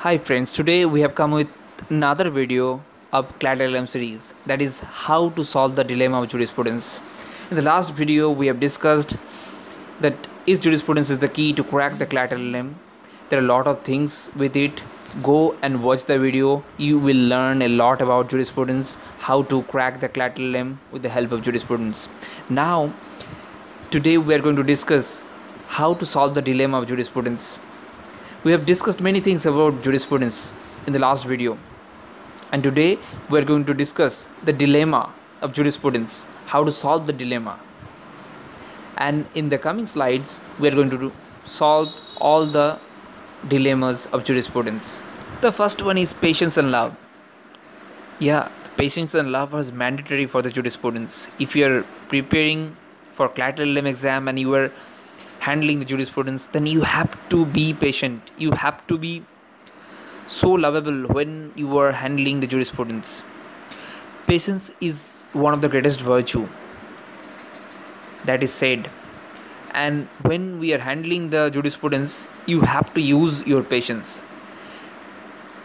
Hi friends, today we have come with another video of Clat Llm series, that is how to solve the dilemma of jurisprudence. In the last video we have discussed that is jurisprudence is the key to crack the Clat Llm. There are a lot of things with it. Go and watch the video. You will learn a lot about jurisprudence, how to crack the Clat Llm with the help of jurisprudence. Now today we are going to discuss how to solve the dilemma of jurisprudence. We have discussed many things about jurisprudence in the last video, and today we are going to discuss the dilemma of jurisprudence, how to solve the dilemma. And in the coming slides we are going to solve all the dilemmas of jurisprudence. The first one is patience and love. Patience and love is mandatory for the jurisprudence. If you are preparing for Clat Llm exam and you are handling the jurisprudence, then you have to be patient. You have to be so lovable when you are handling the jurisprudence. Patience is one of the greatest virtue that is said, and when we are handling the jurisprudence, you have to use your patience,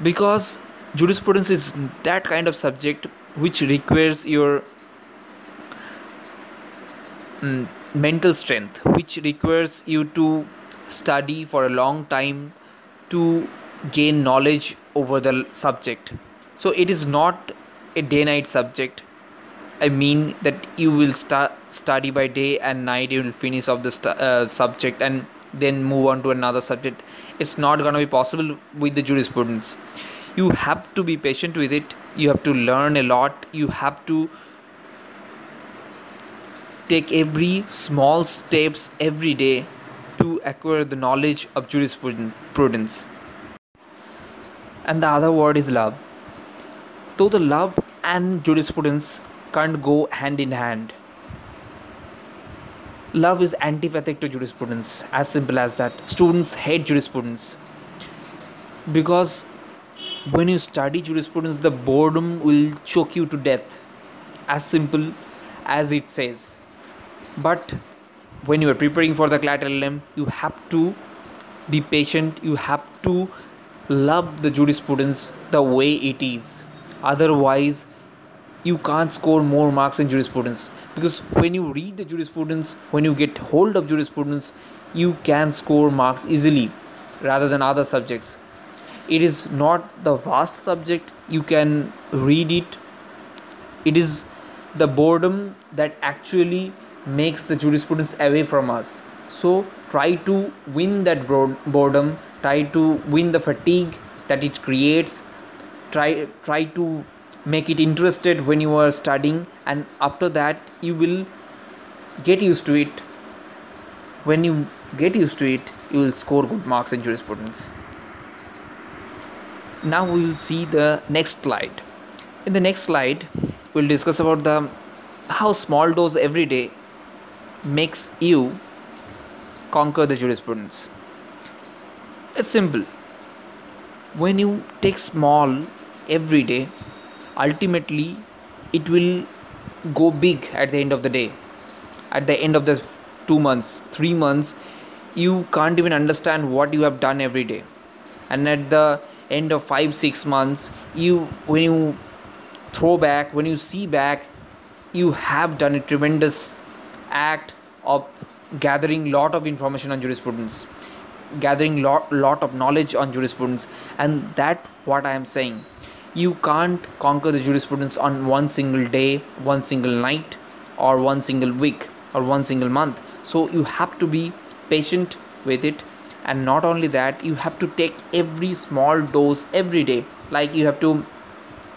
because jurisprudence is that kind of subject which requires your mental strength, which requires you to study for a long time to gain knowledge over the subject. So it is not a day-night subject. I mean that you will study by day and night, you will finish off the subject and then move on to another subject. It's not going to be possible with the jurisprudence. You have to be patient with it. You have to learn a lot. You have to take every small steps every day to acquire the knowledge of jurisprudence. And the other word is love. Though the love and jurisprudence can't go hand in hand, love is antipathic to jurisprudence, as simple as that. Students hate jurisprudence because when you study jurisprudence, the boredom will choke you to death, as simple as it says. But when you are preparing for the Clat Llm, you have to be patient. You have to love the jurisprudence the way it is. Otherwise, you can't score more marks in jurisprudence, because when you read the jurisprudence, when you get hold of jurisprudence, you can score marks easily rather than other subjects. It is not the vast subject. You can read it. It is the boredom that actually makes the jurisprudence away from us. So try to win that boredom, try to win the fatigue that it creates, try to make it interested when you are studying, and after that you will get used to it. When you get used to it, you will score good marks in jurisprudence. Now we will see the next slide. In the next slide we'll discuss about the how small dose every day makes you conquer the jurisprudence. It's simple. When you take small every day, ultimately it will go big at the end of the day. At the end of the 2 months, 3 months, you can't even understand what you have done every day. And at the end of 5-6 months, when you see back, you have done a tremendous act of gathering lot of information on jurisprudence, gathering lot of knowledge on jurisprudence. And that what I am saying, you can't conquer the jurisprudence on one single day, one single night, or one single week, or one single month. So you have to be patient with it. And not only that, you have to take every small dose every day. Like you have to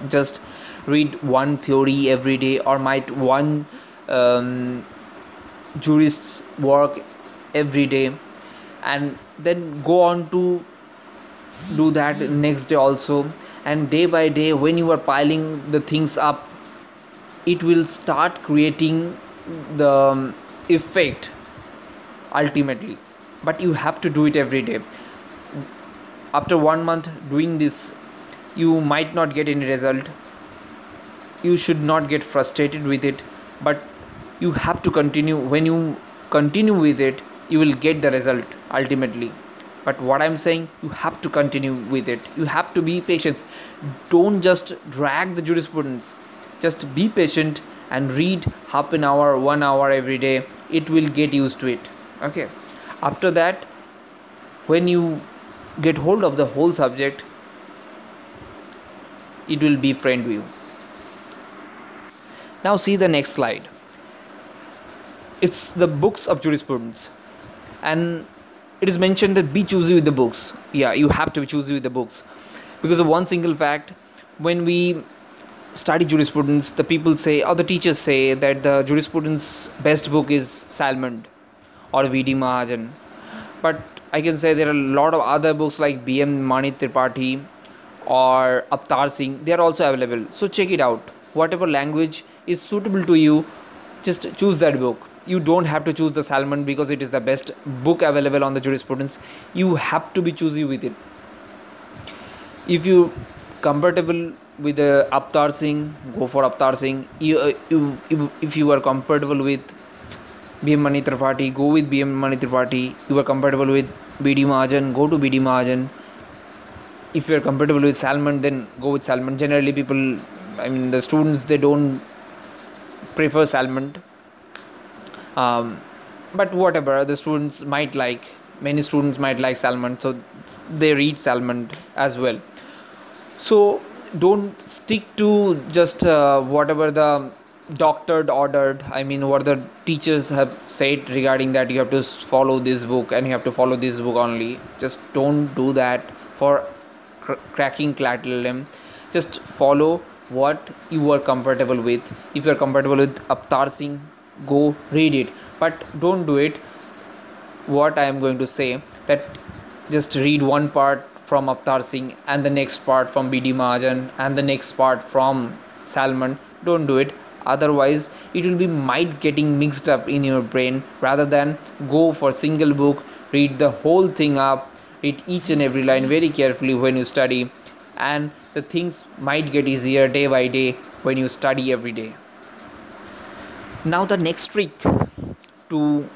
just read one theory every day, or might one jurist's work every day, and then go on to do that next day also. And day by day, when you are piling the things up, it will start creating the effect ultimately. But you have to do it every day. After 1 month doing this, you might not get any result. You should not get frustrated with it, but you have to continue. When you continue with it, you will get the result ultimately. But what I'm saying, you have to continue with it. You have to be patient. Don't just drag the jurisprudence. Just be patient and read half an hour, 1 hour every day. It will get used to it. Okay. After that, when you get hold of the whole subject, it will be friend to you. Now see the next slide. It's the books of jurisprudence, and it is mentioned that be choosy with the books. Yeah, you have to be choosy with the books because of one single fact. When we study jurisprudence, the people say, or the teachers say, that the jurisprudence best book is Salmond or V.D. Mahajan. But I can say there are a lot of other books like B.M. Mani Tripathi or Avtar Singh. They are also available. So check it out. Whatever language is suitable to you, just choose that book. You don't have to choose the Salmond because it is the best book available on the jurisprudence. You have to be choosy with it. If you comfortable with the Avtar Singh, go for Avtar Singh. If you are comfortable with B.M. Mani Tripathi, go with B.M. Mani Tripathi. You are comfortable with B.D. Mahajan, go to B.D. Mahajan. If you are comfortable with Salmond, then go with Salmond. Generally people, the students, they don't prefer Salmond. But whatever, the students might like, many students might like Salmond, so they read Salmond as well. So don't stick to just whatever the doctored ordered, what the teachers have said regarding that you have to follow this book and you have to follow this book only. Just don't do that for cracking Clat Llm. Just follow what you are comfortable with. If you are comfortable with Avtar Singh, go read it, but don't do it what I am going to say, that just read one part from Avtar Singh and the next part from B.D. Mahajan and the next part from Salmond. Don't do it, otherwise it will be might getting mixed up in your brain. Rather than go for single book, read the whole thing up, read each and every line very carefully when you study, and the things might get easier day by day when you study every day. Now the next trick to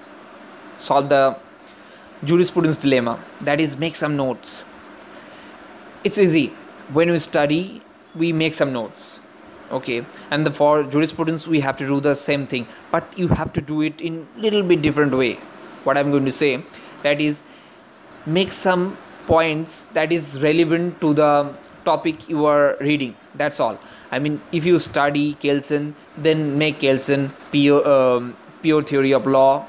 solve the jurisprudence dilemma, that is make some notes. It's easy. When we study, we make some notes. Okay, and for jurisprudence we have to do the same thing, but you have to do it in little bit different way. What I'm going to say, that is, make some points that is relevant to the topic you are reading. That's all. If you study Kelsen, then make Kelsen pure theory of law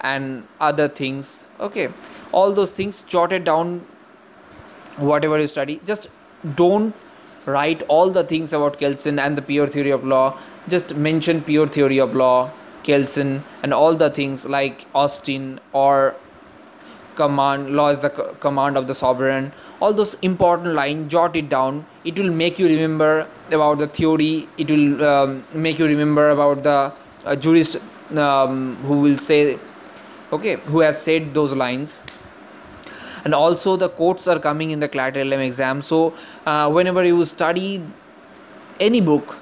and other things. Okay, all those things jotted down. Whatever you study, just don't write all the things about Kelsen and the pure theory of law. Just mention pure theory of law, Kelsen, and all the things like Austin or command. Law is the command of the sovereign. All those important lines, jot it down. It will make you remember about the theory. It will make you remember about the jurist who will say, okay, who has said those lines. And also the quotes are coming in the Clat Llm exam. So whenever you study any book,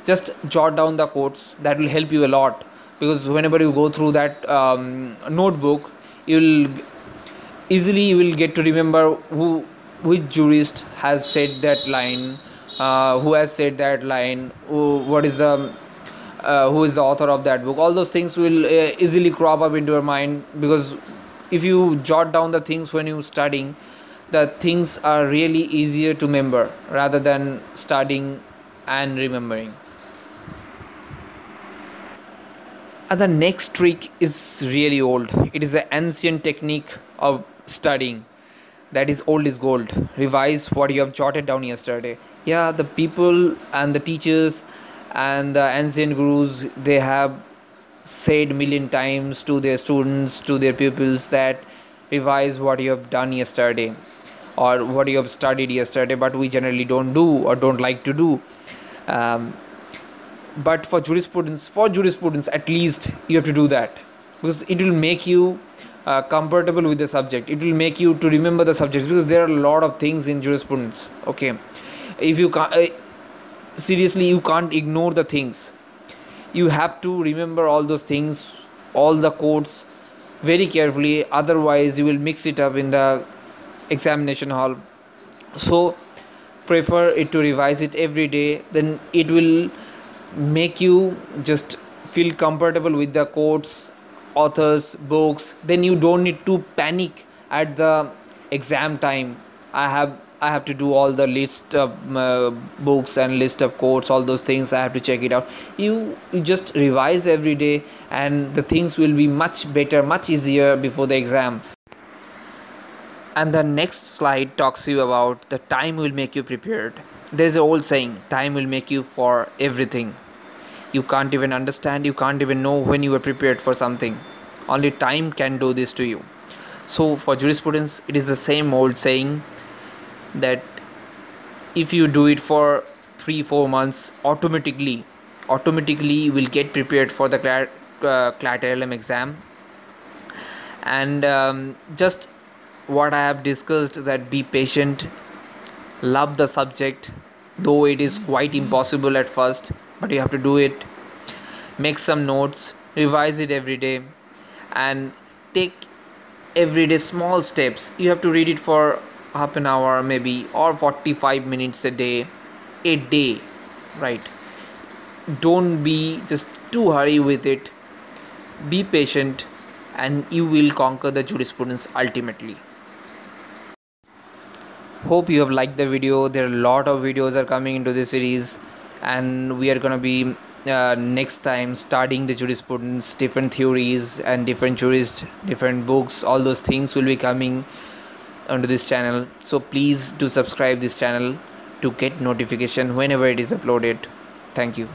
just jot down the quotes. That will help you a lot, because whenever you go through that notebook, you will get to remember which jurist has said that line, who has said that line, who is the author of that book. All those things will easily crop up into your mind, because if you jot down the things when you're studying, the things are really easier to remember rather than studying and remembering. And the next trick is really old. It is an ancient technique of studying. That is old is gold. Revise what you have jotted down yesterday. Yeah, the people and the teachers and the ancient gurus, they have said million times to their students, to their pupils, that revise what you have done yesterday or what you have studied yesterday, but we generally don't do or don't like to do. But for jurisprudence at least you have to do that, because it will make you comfortable with the subject. It will make you to remember the subjects, because there are a lot of things in jurisprudence. Okay, if you can't seriously, you can't ignore the things. You have to remember all those things, all the codes very carefully, otherwise you will mix it up in the examination hall. So prefer it to revise it every day, then it will make you just feel comfortable with the quotes, authors, books. Then you don't need to panic at the exam time. I have to do all the list of books and list of quotes, all those things I have to check it out. You just revise every day, and the things will be much better, much easier before the exam. And the next slide talks you about the time will make you prepared. There's an old saying, time will make you for everything. You can't even understand, you can't even know when you are prepared for something. Only time can do this to you. So for jurisprudence, it is the same old saying that if you do it for 3-4 months, automatically you will get prepared for the Clat Llm exam. And just what I have discussed, that be patient, love the subject, though it is quite impossible at first, but you have to do it. Make some notes, revise it every day, and take everyday small steps. You have to read it for half an hour maybe, or 45 minutes a day, right? Don't be just too hurry with it. Be patient, and you will conquer the jurisprudence ultimately. Hope you have liked the video. There are a lot of videos are coming into this series, and we are gonna be next time studying the jurisprudence, different theories and different jurists, different books. All those things will be coming onto this channel. So please do subscribe this channel to get notification whenever it is uploaded. Thank you.